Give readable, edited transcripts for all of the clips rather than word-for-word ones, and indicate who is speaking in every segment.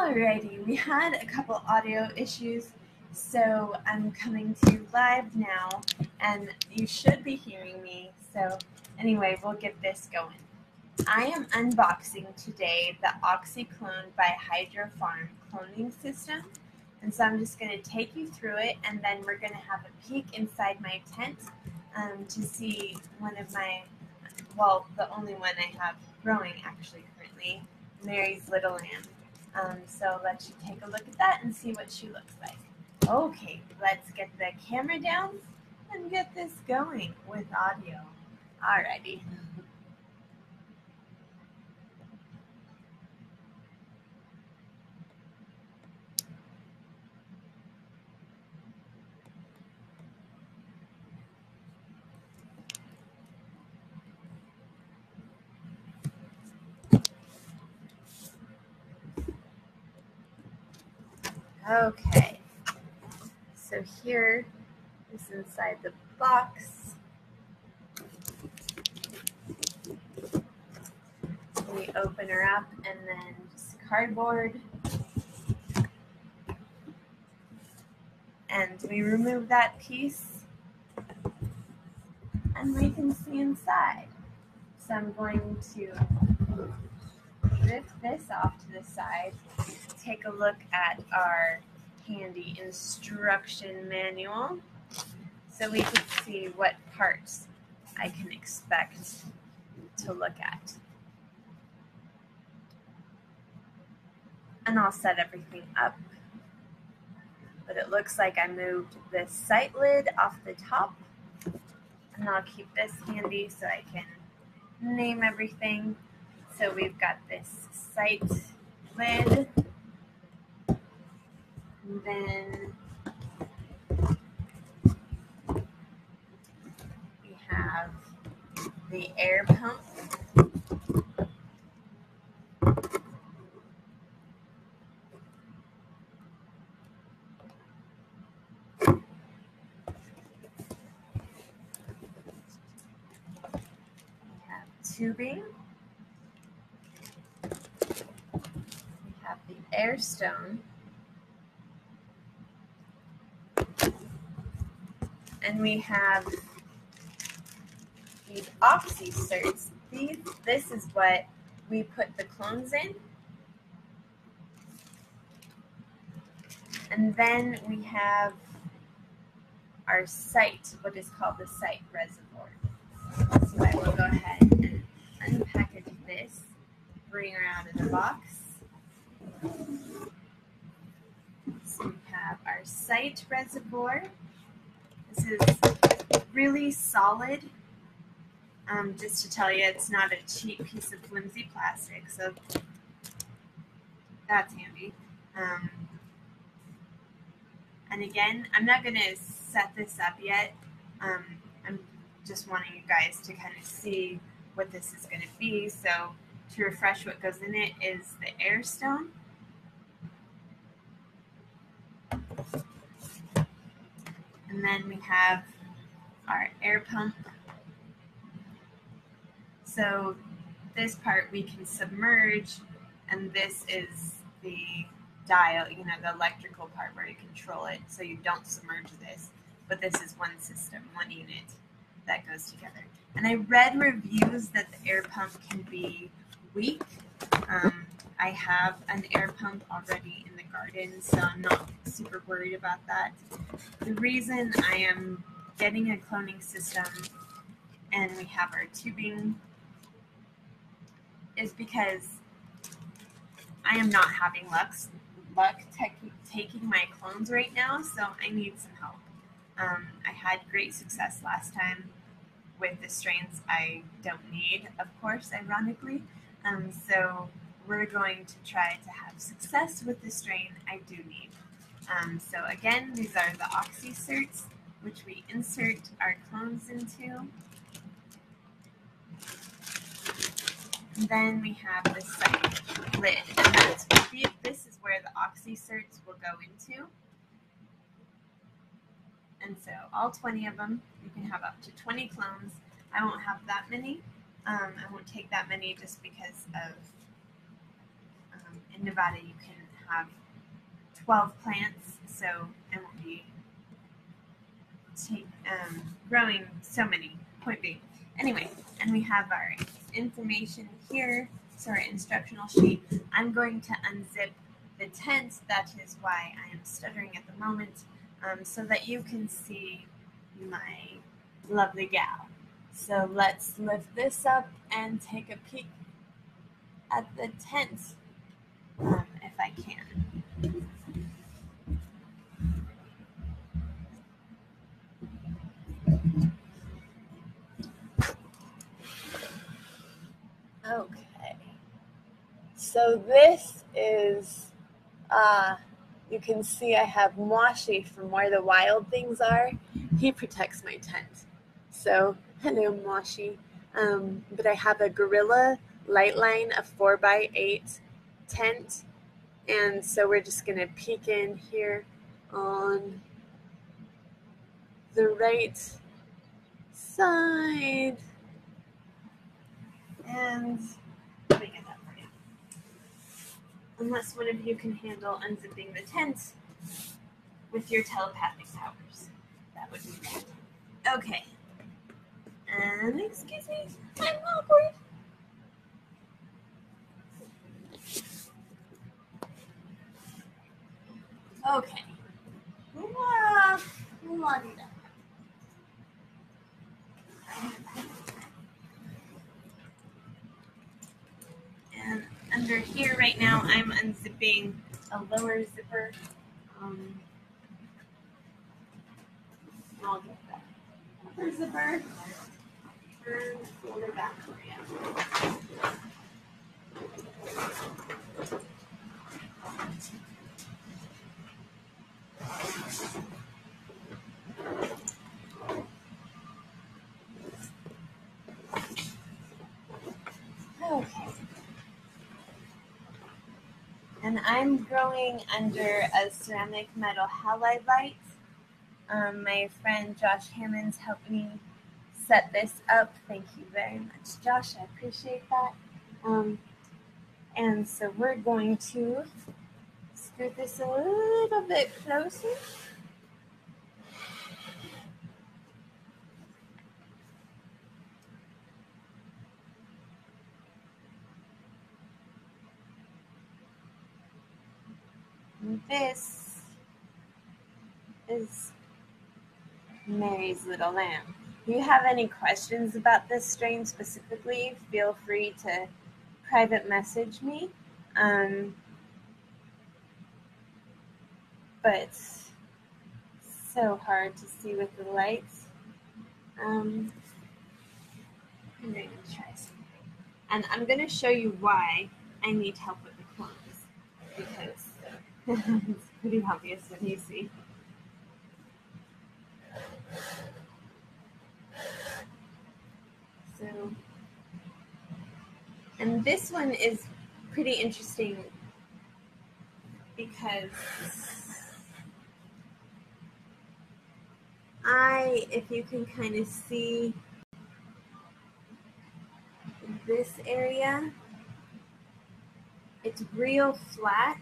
Speaker 1: Alrighty, we had a couple audio issues, so I'm coming to you live now, and you should be hearing me. So anyway, we'll get this going. I am unboxing today the Oxy Clone by Hydrofarm cloning system, and so I'm just going to take you through it, and then we're going to have a peek inside my tent to see one of my, well, the only one I have growing actually currently, Mary's Little Lamb. So let's take a look at that and see what she looks like. Okay, let's get the camera down and get this going with audio. Alrighty. Okay, so here is inside the box. We open her up and then just cardboard. And we remove that piece and we can see inside. So I'm going to lift this off to the side, take a look at our handy instruction manual so we can see what parts I can expect to look at. And I'll set everything up. But it looks like I moved this sight lid off the top. And I'll keep this handy so I can name everything. So we've got this sight lid. And then we have the air pump. Tubing. We have the air stone. And we have these Oxy certs. This is what we put the clones in. And then we have our sight, what is called the sight reservoir. So I will go ahead and unpackage this, bring her out of the box. So we have our sight reservoir. This is really solid. Just to tell you, it's not a cheap piece of flimsy plastic, so that's handy. And again, I'm not going to set this up yet. I'm just wanting you guys to kind of see what this is going to be. So to refresh, what goes in it is the air stone. And then we have our air pump. So this part we can submerge, and this is the dial, the electrical part where you control it, so you don't submerge this. But this is one system, one unit that goes together. And I read reviews that the air pump can be weak. I have an air pump already in the garden, so I'm not super worried about that. The reason I am getting a cloning system and we have our tubing is because I am not having luck taking my clones right now, so I need some help. I had great success last time with the strains I don't need, of course, ironically. So we're going to try to have success with the strain I do need. So again, these are the Oxy certs, which we insert our clones into. And then we have the sight lid, and this is where the Oxy certs will go into. And so all 20 of them, you can have up to 20 clones. I won't have that many. I won't take that many just because of in Nevada you can have 12 plants, so I won't be growing so many. Point being. Anyway, and we have our information here, so our instructional sheet. I'm going to unzip the tent. That is why I am stuttering at the moment, so that you can see my lovely gal. So let's lift this up and take a peek at the tent, if I can. Okay. So this is, you can see I have Moshi from where the wild things are. He protects my tent. So, hello Moshi. But I have a Gorilla Lightline, a 4x8 tent. And so we're just going to peek in here on the right side. And let me get that for you. Unless one of you can handle unzipping the tent with your telepathic powers. That would be great. Okay. And excuse me, I'm awkward. Okay. And under here right now, I'm unzipping a lower zipper. I'll get that upper zipper. And fold it back for you. Okay. And I'm growing under a ceramic metal halide light. My friend Josh Hammonds helped me set this up. Thank you very much, Josh. I appreciate that. And so we're going to scoot this a little bit closer. This is Mary's little lamb. If you have any questions about this strain specifically, feel free to private message me. But it's so hard to see with the lights. I'm going to try something. And I'm going to show you why I need help with the clones. Because it's pretty obvious when you see. So, and this one is pretty interesting because if you can kind of see this area, it's real flat.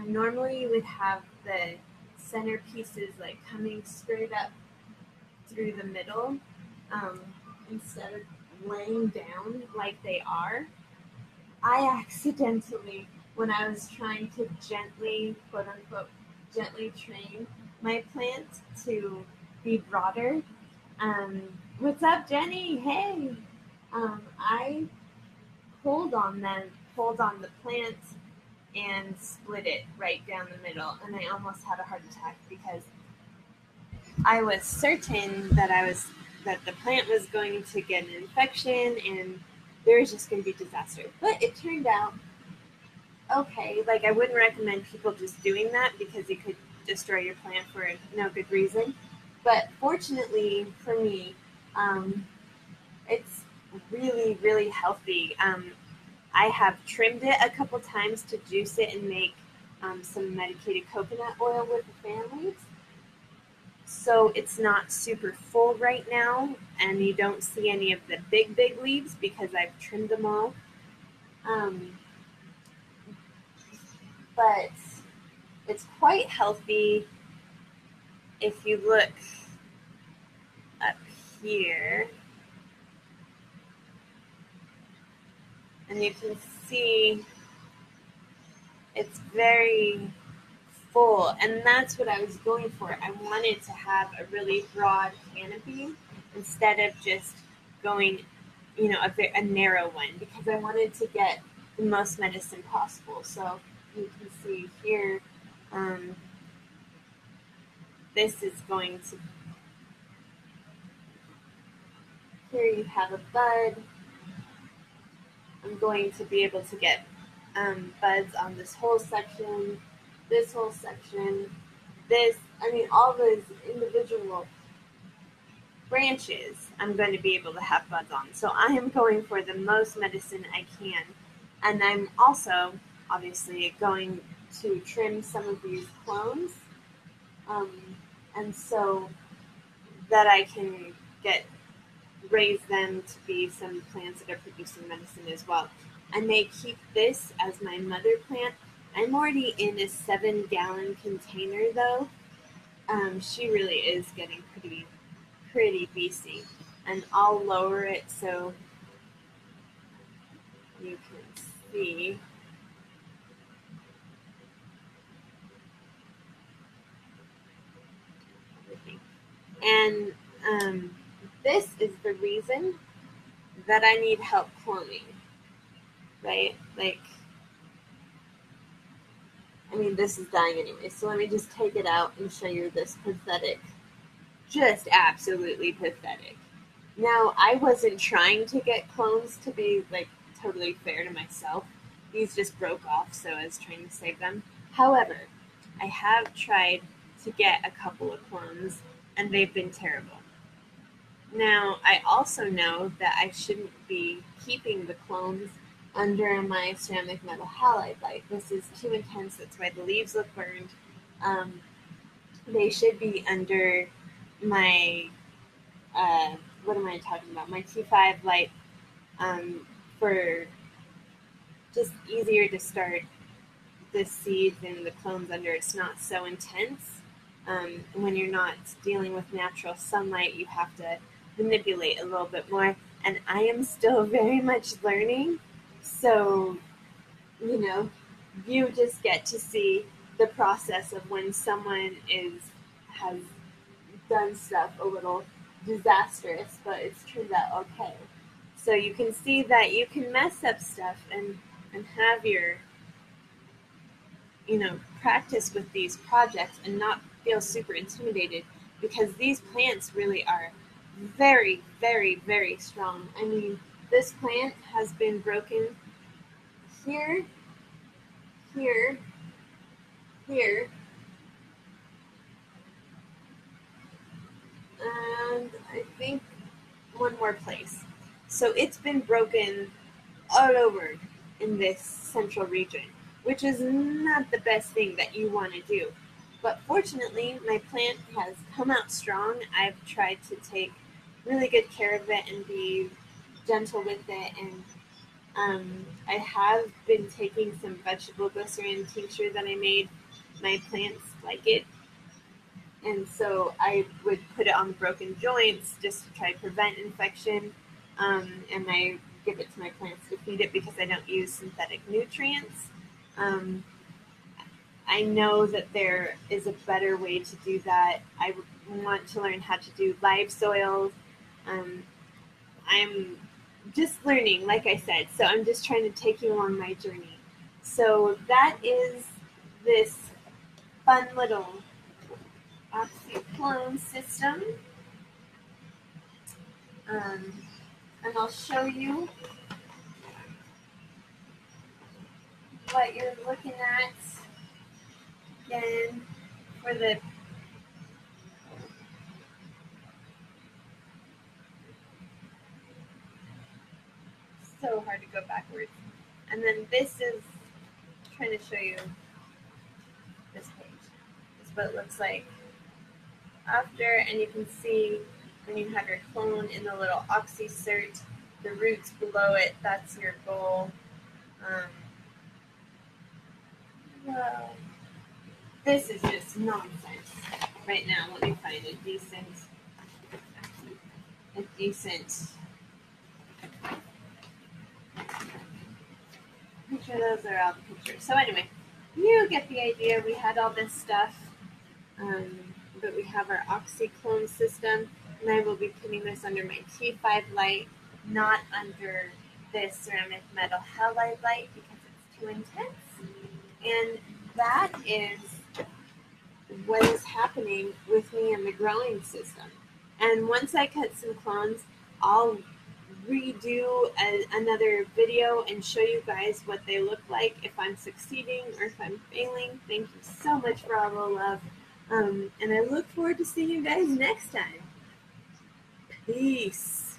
Speaker 1: Normally you would have the center pieces like coming straight up through the middle instead of laying down like they are. I accidentally, when I was trying to gently, quote unquote, gently train my plant to be broader. What's up, Jenny? Hey! I pulled on the plant and split it right down the middle, and I almost had a heart attack because I was certain that the plant was going to get an infection and there was just going to be disaster. But it turned out okay. Like, I wouldn't recommend people just doing that because it could destroy your plant for no good reason. But fortunately for me, it's really, really healthy. I have trimmed it a couple times to juice it and make some medicated coconut oil with the fan leaves. So it's not super full right now, and you don't see any of the big leaves because I've trimmed them all. but it's quite healthy. If you look up here, and you can see it's very full, and that's what I was going for. I wanted to have a really broad canopy instead of just going, a narrow one, because I wanted to get the most medicine possible. So you can see here, this is going to, here you have a bud. I'm going to be able to get buds on this whole section, this whole section, all those individual branches I'm going to be able to have buds on. So I am going for the most medicine I can. And I'm also, obviously, going to trim some of these clones, and so that I can raise them to be some plants that are producing medicine as well. I may keep this as my mother plant. I'm already in a 7-gallon container though. She really is getting pretty beastie, and I'll lower it so you can see. And this is the reason that I need help cloning, right? This is dying anyway, so let me just take it out and show you this pathetic, just absolutely pathetic. Now, I wasn't trying to get clones to be, totally fair to myself. These just broke off, so I was trying to save them. However, I have tried to get a couple of clones, and they've been terrible. Now, I also know that I shouldn't be keeping the clones under my ceramic metal halide light. This is too intense, that's why the leaves look burned. They should be under my, what am I talking about? My T5 light, for just easier to start the seeds and the clones under. It's not so intense. When you're not dealing with natural sunlight, you have to manipulate a little bit more, and I am still very much learning, so you just get to see the process of when someone has done stuff a little disastrous, but it's turned out okay. So you can see that you can mess up stuff and have your practice with these projects and not feel super intimidated, because these plants really are very, very, very strong. This plant has been broken here, here, here, and I think one more place. So it's been broken all over in this central region, which is not the best thing that you want to do. But fortunately, my plant has come out strong. I've tried to take really good care of it and be gentle with it, and I have been taking some vegetable glycerin tincture that I made. My plants like it, and so I would put it on the broken joints just to try to prevent infection, and I give it to my plants to feed it because I don't use synthetic nutrients. I know that there is a better way to do that. I want to learn how to do live soils. I'm just learning, like I said, so I'm just trying to take you along my journey. So that is this fun little Oxy Clone system. And I'll show you what you're looking at again for the so hard to go backwards. And then this is trying to show you this page. This is what it looks like after, and you can see when you have your clone in the little Oxy cert, the roots below it, that's your goal. Well, this is just nonsense. Right now, let me find a decent picture. Those are all the pictures. So anyway, you get the idea. We had all this stuff, but we have our Oxy Clone system, and I will be putting this under my T5 light, not under this ceramic metal halide light because it's too intense. And that is what is happening with me in the growing system. And once I cut some clones, I'll redo another video and show you guys what they look like, if I'm succeeding or if I'm failing. Thank you so much for all the love. And I look forward to seeing you guys next time. Peace.